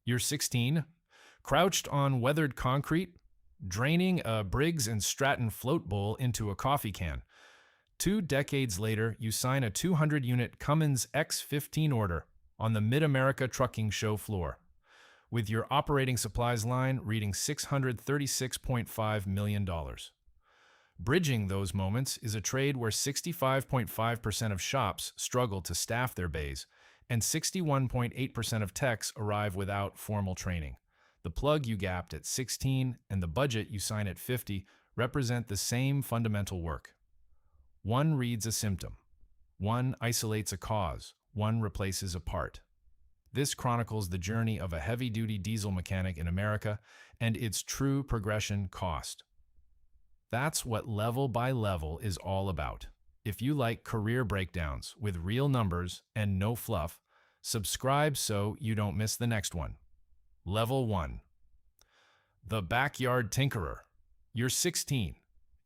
You're 16, crouched on weathered concrete, draining a Briggs and Stratton float bowl into a coffee can. 2 decades later, you sign a 200-unit Cummins X15 order on the Mid-America Trucking Show floor, with your operating supplies line reading $636.5 million. Bridging those moments is a trade where 65.5% of shops struggle to staff their bays, and 61.8% of techs arrive without formal training. The plug you gapped at 16 and the budget you sign at 50 represent the same fundamental work. One reads a symptom. One isolates a cause. One replaces a part. This chronicles the journey of a heavy-duty diesel mechanic in America and its true progression cost. That's what level by level is all about. If you like career breakdowns with real numbers and no fluff, subscribe so you don't miss the next one. Level 1. The Backyard Tinkerer. You're 16.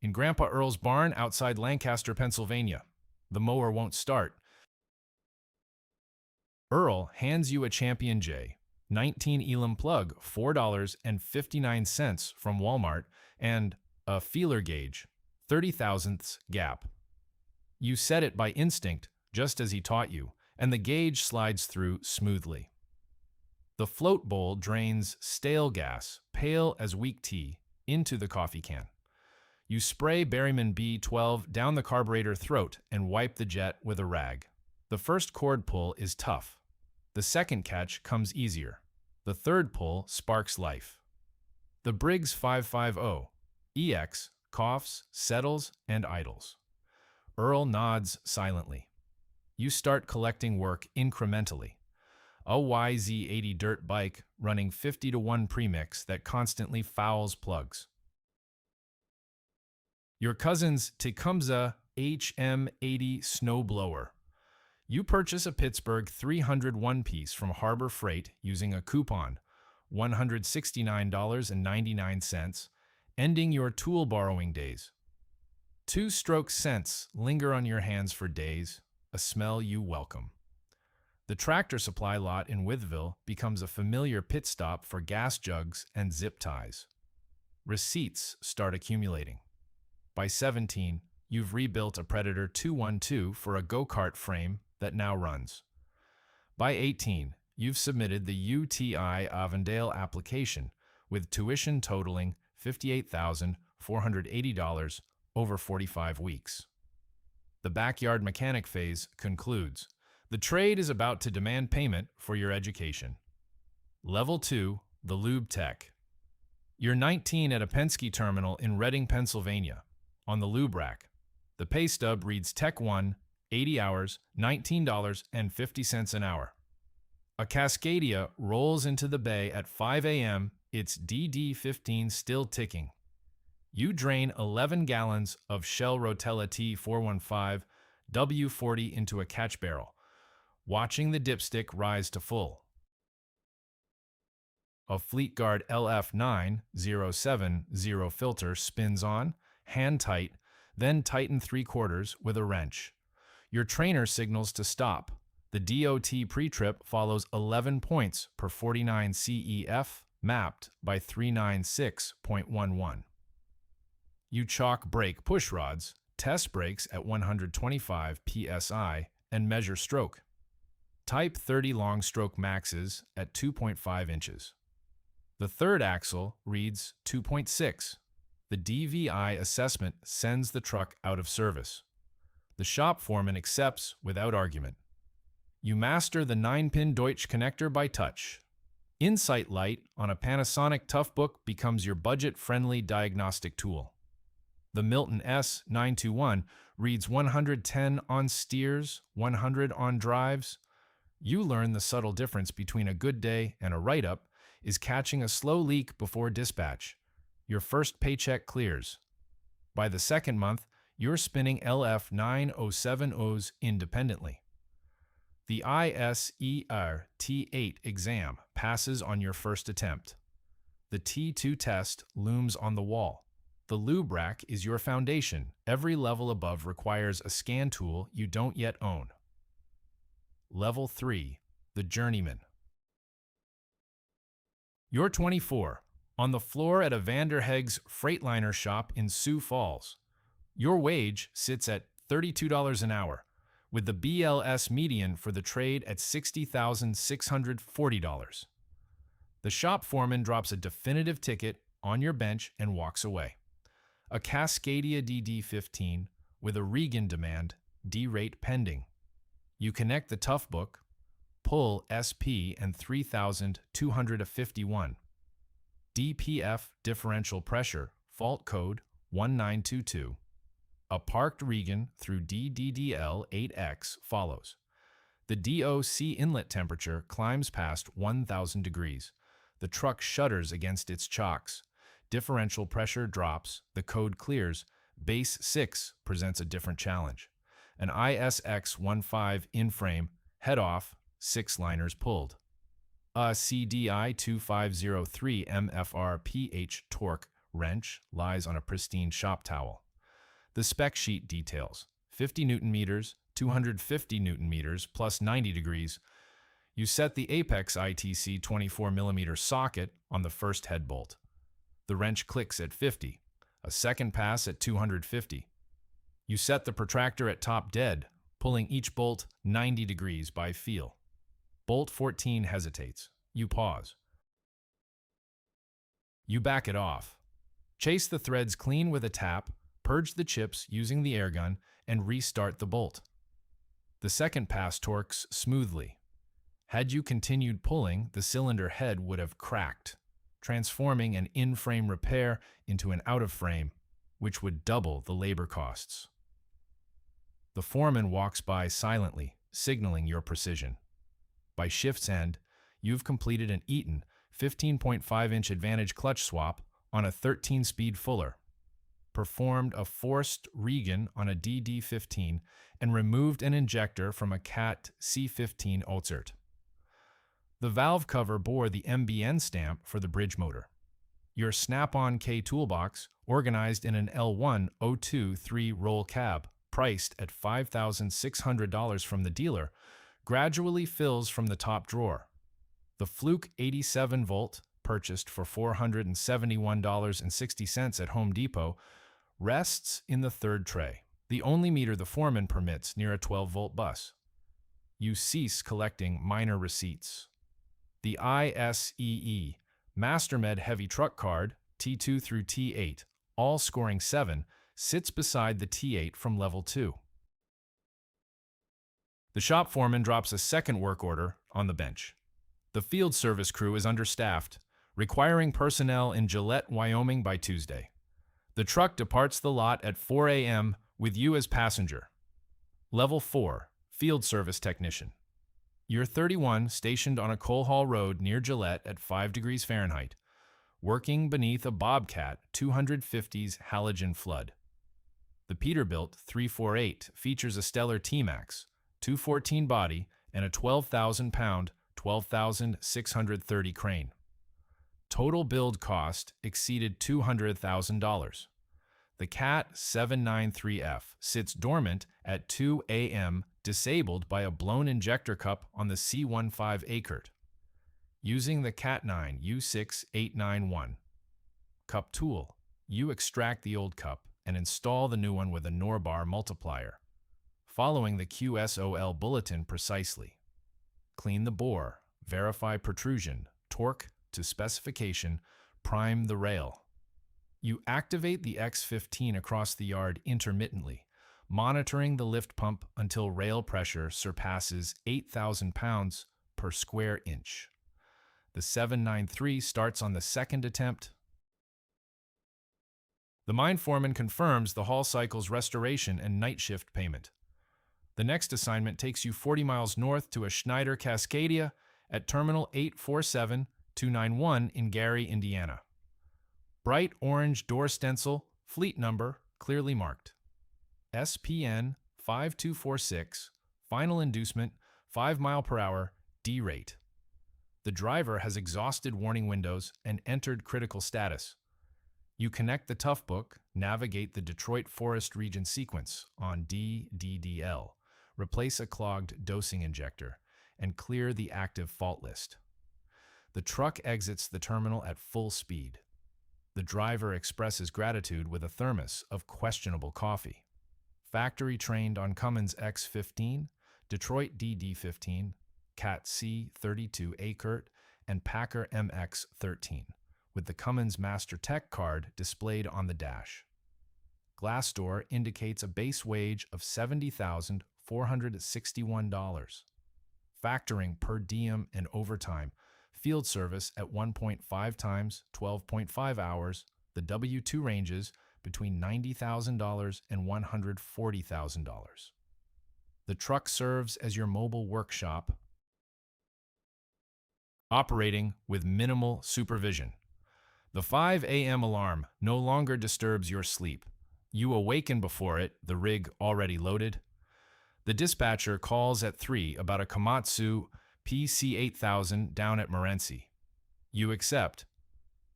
In Grandpa Earl's barn outside Lancaster, Pennsylvania. The mower won't start. Earl hands you a Champion J, 19 Elam plug, $4.59 from Walmart, and a feeler gauge, 30 thousandths gap. You set it by instinct, just as he taught you, and the gauge slides through smoothly. The float bowl drains stale gas, pale as weak tea, into the coffee can. You spray Berryman B12 down the carburetor throat and wipe the jet with a rag. The first cord pull is tough. The second catch comes easier. The third pull sparks life. The Briggs 550 EX coughs, settles, and idles. Earl nods silently. You start collecting work incrementally. A YZ80 dirt bike running 50-to-1 premix that constantly fouls plugs. Your cousin's Tecumseh HM80 snowblower. You purchase a Pittsburgh 300 one-piece from Harbor Freight using a coupon, $169.99, ending your tool borrowing days. Two-stroke scents linger on your hands for days, a smell you welcome. The Tractor Supply lot in Withville becomes a familiar pit stop for gas jugs and zip ties. Receipts start accumulating. By 17, you've rebuilt a Predator 212 for a go-kart frame that now runs. By 18, you've submitted the UTI Avondale application with tuition totaling $58,480 over 45 weeks. The backyard mechanic phase concludes. The trade is about to demand payment for your education. Level 2, the lube tech. You're 19 at a Penske terminal in Reading, Pennsylvania. On the lube rack, the pay stub reads Tech 1, 80 hours, $19.50 an hour. A Cascadia rolls into the bay at 5 a.m., its DD15 still ticking. You drain 11 gallons of Shell Rotella T415 W40 into a catch barrel, watching the dipstick rise to full. A Fleetguard LF9070 filter spins on, hand tight, then tighten 3/4 with a wrench. Your trainer signals to stop. The DOT pre-trip follows 11 points per 49 CEF, mapped by 396.11. You chalk brake push rods, test brakes at 125 psi, and measure stroke. Type 30 long stroke maxes at 2.5 inches. The third axle reads 2.6. The DVI assessment sends the truck out of service. The shop foreman accepts without argument. You master the 9-pin Deutsch connector by touch. Insight light on a Panasonic Toughbook becomes your budget-friendly diagnostic tool. The Milton S921 reads 110 on steers, 100 on drives. You learn the subtle difference between a good day and a write-up is catching a slow leak before dispatch. Your first paycheck clears. By the second month, you're spinning LF9070s independently. The ISER T8 exam passes on your first attempt. The T2 test looms on the wall. The lube rack is your foundation. Every level above requires a scan tool you don't yet own. Level 3, the journeyman. You're 24, on the floor at a Vanderheg's Freightliner shop in Sioux Falls. Your wage sits at $32 an hour, with the BLS median for the trade at $60,640. The shop foreman drops a definitive ticket on your bench and walks away. A Cascadia DD15 with a regen demand, D-rate pending. You connect the tough book, pull SP and 3,251. DPF differential pressure, fault code 1922. A parked regen through DDDL 8X follows. The DOC inlet temperature climbs past 1,000 degrees. The truck shudders against its chocks. Differential pressure drops, the code clears. Base 6 presents a different challenge. An ISX-15 in-frame, head off, 6 liners pulled. A CDI 2503 MFR PH torque wrench lies on a pristine shop towel. The spec sheet details 50 Newton meters, 250 Newton meters, plus 90 degrees. You set the Apex ITC 24mm socket on the first head bolt. The wrench clicks at 50, a second pass at 250. You set the protractor at top dead, pulling each bolt 90 degrees by feel. Bolt 14 hesitates. You pause. You back it off. Chase the threads clean with a tap, purge the chips using the air gun, and restart the bolt. The second pass torques smoothly. Had you continued pulling, the cylinder head would have cracked, transforming an in-frame repair into an out-of-frame, which would double the labor costs. The foreman walks by silently, signaling your precision. By shift's end, you've completed an Eaton 15.5-inch Advantage clutch swap on a 13-speed Fuller, performed a forced regen on a DD15, and removed an injector from a CAT C15 Ozert. The valve cover bore the MBN stamp for the bridge motor. Your Snap-on K toolbox, organized in an L1-02-3 roll cab, priced at $5,600 from the dealer, gradually fills from the top drawer. The Fluke 87-volt, purchased for $471.60 at Home Depot, rests in the third tray, the only meter the foreman permits near a 12-volt bus. You cease collecting minor receipts. The ISEE MasterMed Heavy Truck Card, T2 through T8, all scoring 7, sits beside the T8 from level 2. The shop foreman drops a second work order on the bench. The field service crew is understaffed, requiring personnel in Gillette, Wyoming by Tuesday. The truck departs the lot at 4 a.m. with you as passenger. Level 4, Field Service Technician. You're 31, stationed on a coal haul road near Gillette at 5 degrees Fahrenheit, working beneath a Bobcat 250's halogen flood. The Peterbilt 348 features a stellar T-Max, 214 body, and a 12,000-pound, 12,630 crane. Total build cost exceeded $200,000. The CAT 793F sits dormant at 2 a.m., disabled by a blown injector cup on the C15 Acurt. Using the CAT 9 U6891 cup tool, you extract the old cup and install the new one with a Norbar multiplier, following the QSOL bulletin precisely. Clean the bore, verify protrusion, torque to specification, prime the rail. You activate the X15 across the yard intermittently, monitoring the lift pump until rail pressure surpasses 8,000 pounds per square inch. The 793 starts on the second attempt. The mine foreman confirms the haul cycle's restoration and night shift payment. The next assignment takes you 40 miles north to a Schneider Cascadia at Terminal 847291 in Gary, Indiana. Bright orange door stencil, fleet number, clearly marked. SPN 5246, final inducement, 5 mph, D rate. The driver has exhausted warning windows and entered critical status. You connect the tough book, navigate the Detroit Forest Region sequence on DDDL, replace a clogged dosing injector, and clear the active fault list. The truck exits the terminal at full speed. The driver expresses gratitude with a thermos of questionable coffee. Factory trained on Cummins X15, Detroit DD15, Cat C32 ACURT, and Packer MX13, with the Cummins Master Tech card displayed on the dash. Glassdoor indicates a base wage of $70,461. Factoring per diem and overtime, field service at 1.5 times 12.5 hours, the W-2 ranges between $90,000 and $140,000. The truck serves as your mobile workshop, operating with minimal supervision. The 5 a.m. alarm no longer disturbs your sleep. You awaken before it, the rig already loaded. The dispatcher calls at 3 about a Komatsu PC8000 down at Morenci. You accept.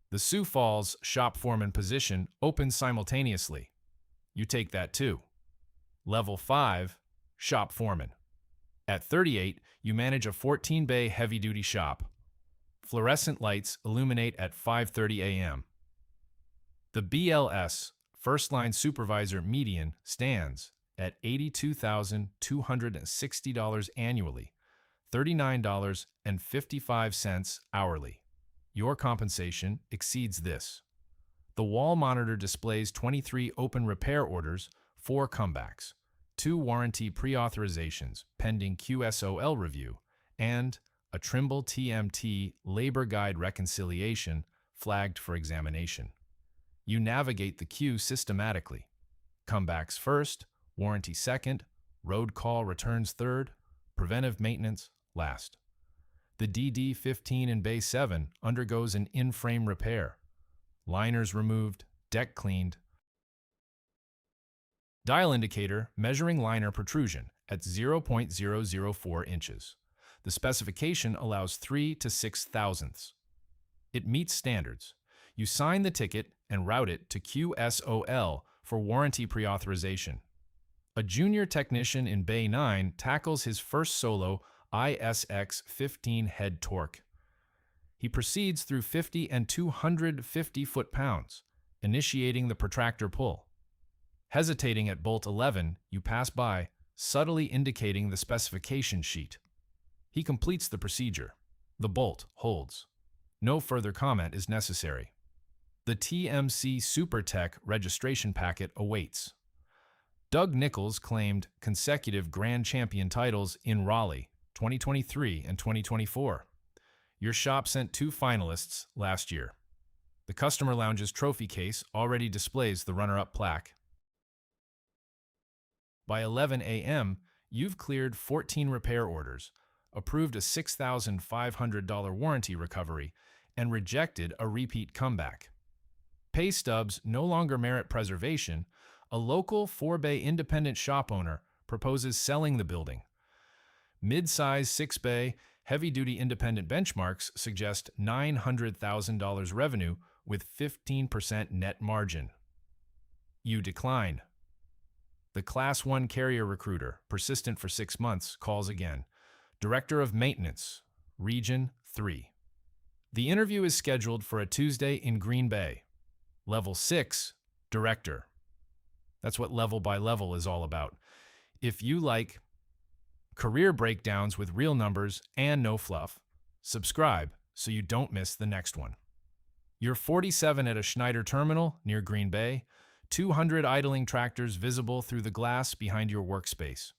The Sioux Falls shop foreman position opens simultaneously. You take that too. Level 5, shop foreman. At 38, you manage a 14-bay heavy-duty shop. Fluorescent lights illuminate at 5:30 a.m. The BLS, first-line supervisor median, stands at $82,260 annually, $39.55 hourly. Your compensation exceeds this. The wall monitor displays 23 open repair orders, 4 comebacks, 2 warranty pre-authorizations pending QSOL review, and a Trimble TMT labor guide reconciliation flagged for examination. You navigate the queue systematically. Comebacks first, warranty second, road call returns third, preventive maintenance last. The DD15 in Bay 7 undergoes an in-frame repair. Liners removed, deck cleaned. Dial indicator measuring liner protrusion at 0.004 inches. The specification allows 3 to 6 thousandths. It meets standards. You sign the ticket and route it to QSOL for warranty pre-authorization. A junior technician in Bay 9 tackles his first solo ISX 15 head torque. He proceeds through 50 and 250 foot-pounds, initiating the protractor pull. Hesitating at bolt 11, you pass by, subtly indicating the specification sheet. He completes the procedure. The bolt holds. No further comment is necessary. The TMC SuperTech registration packet awaits. Doug Nichols claimed consecutive Grand Champion titles in Raleigh, 2023 and 2024. Your shop sent 2 finalists last year. The Customer Lounge's trophy case already displays the runner-up plaque. By 11 a.m., you've cleared 14 repair orders, approved a $6,500 warranty recovery, and rejected a repeat comeback. Pay stubs no longer merit preservation. A local 4-bay independent shop owner proposes selling the building. Mid-size 6-bay, heavy-duty independent benchmarks suggest $900,000 revenue with 15% net margin. You decline. The Class 1 carrier recruiter, persistent for 6 months, calls again. Director of Maintenance, Region 3. The interview is scheduled for a Tuesday in Green Bay. Level 6, Director. That's what level by level is all about. If you like career breakdowns with real numbers and no fluff, subscribe so you don't miss the next one. You're 47 at a Schneider terminal near Green Bay, 200 idling tractors visible through the glass behind your workspace.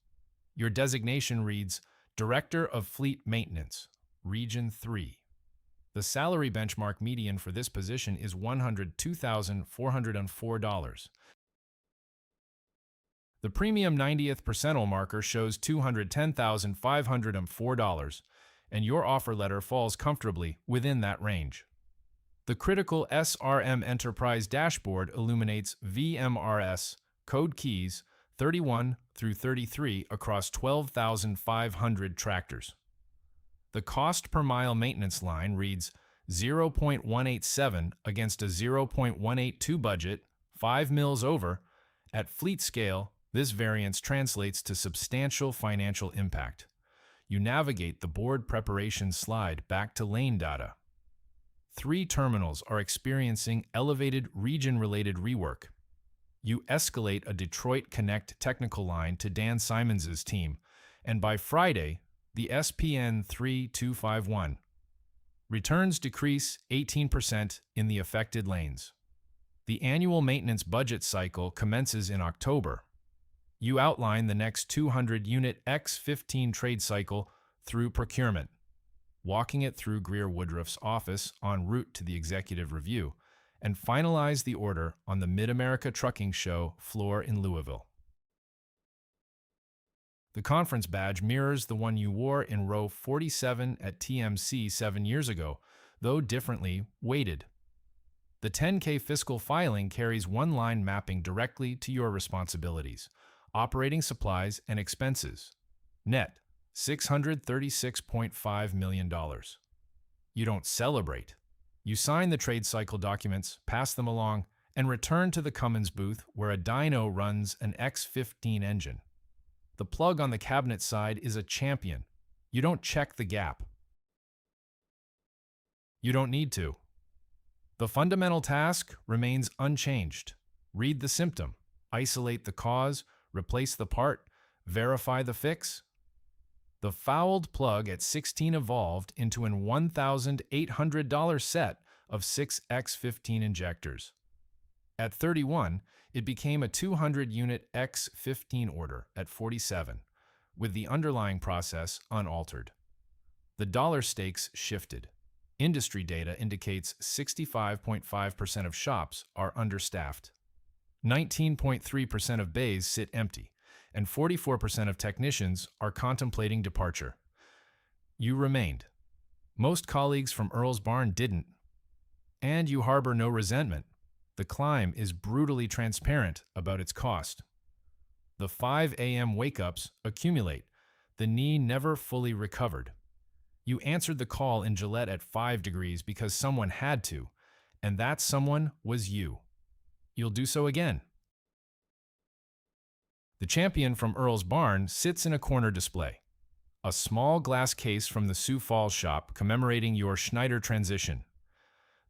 Your designation reads Director of Fleet Maintenance, Region 3. The salary benchmark median for this position is $102,404. The premium 90th percentile marker shows $210,504, and your offer letter falls comfortably within that range. The critical SRM Enterprise dashboard illuminates VMRS code keys 31 through 33 across 12,500 tractors. The cost per mile maintenance line reads 0.187 against a 0.182 budget, 5 mils over. At fleet scale, this variance translates to substantial financial impact. You navigate the board preparation slide back to lane data. 3 terminals are experiencing elevated region-related rework. You escalate a Detroit Connect technical line to Dan Simons's team, and by Friday, the SPN 3251 returns decrease 18% in the affected lanes. The annual maintenance budget cycle commences in October. You outline the next 200-unit X15 trade cycle through procurement, walking it through Greer Woodruff's office en route to the executive review, and finalize the order on the Mid-America Trucking Show floor in Louisville. The conference badge mirrors the one you wore in row 47 at TMC 7 years ago, though differently weighted. The 10K fiscal filing carries one line mapping directly to your responsibilities: operating supplies and expenses. Net, $636.5 million. You don't celebrate. You sign the trade cycle documents, pass them along, and return to the Cummins booth where a dyno runs an X15 engine. The plug on the cabinet side is a champion. You don't check the gap. You don't need to. The fundamental task remains unchanged. Read the symptom, isolate the cause, replace the part, verify the fix. The fouled plug at 16 evolved into an $1,800 set of 6 X15 injectors. At 31, it became a 200-unit X15 order at 47, with the underlying process unaltered. The dollar stakes shifted. Industry data indicates 65.5% of shops are understaffed. 19.3% of bays sit empty, and 44% of technicians are contemplating departure. You remained. Most colleagues from Earl's Barn didn't. And you harbor no resentment. The climb is brutally transparent about its cost. The 5 a.m. wake-ups accumulate. The knee never fully recovered. You answered the call in Gillette at 5 degrees because someone had to, and that someone was you. You'll do so again. The champion from Earl's Barn sits in a corner display. A small glass case from the Sioux Falls shop commemorating your Schneider transition.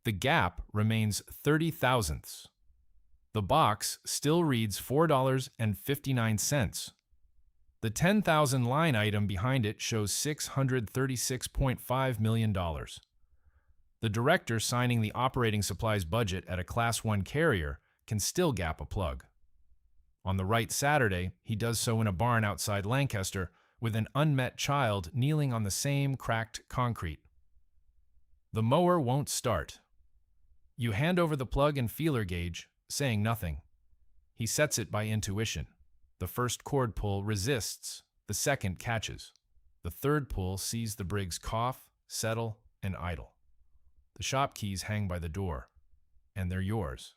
The gap remains 30 thousandths. The box still reads $4.59. The 10,000 line item behind it shows $636.5 million. The director signing the operating supplies budget at a Class 1 carrier can still gap a plug. On the right Saturday, he does so in a barn outside Lancaster with an unmet child kneeling on the same cracked concrete. The mower won't start. You hand over the plug and feeler gauge, saying nothing. He sets it by intuition. The first cord pull resists, the second catches. The third pull sees the Briggs cough, settle, and idle. The shop keys hang by the door, and they're yours.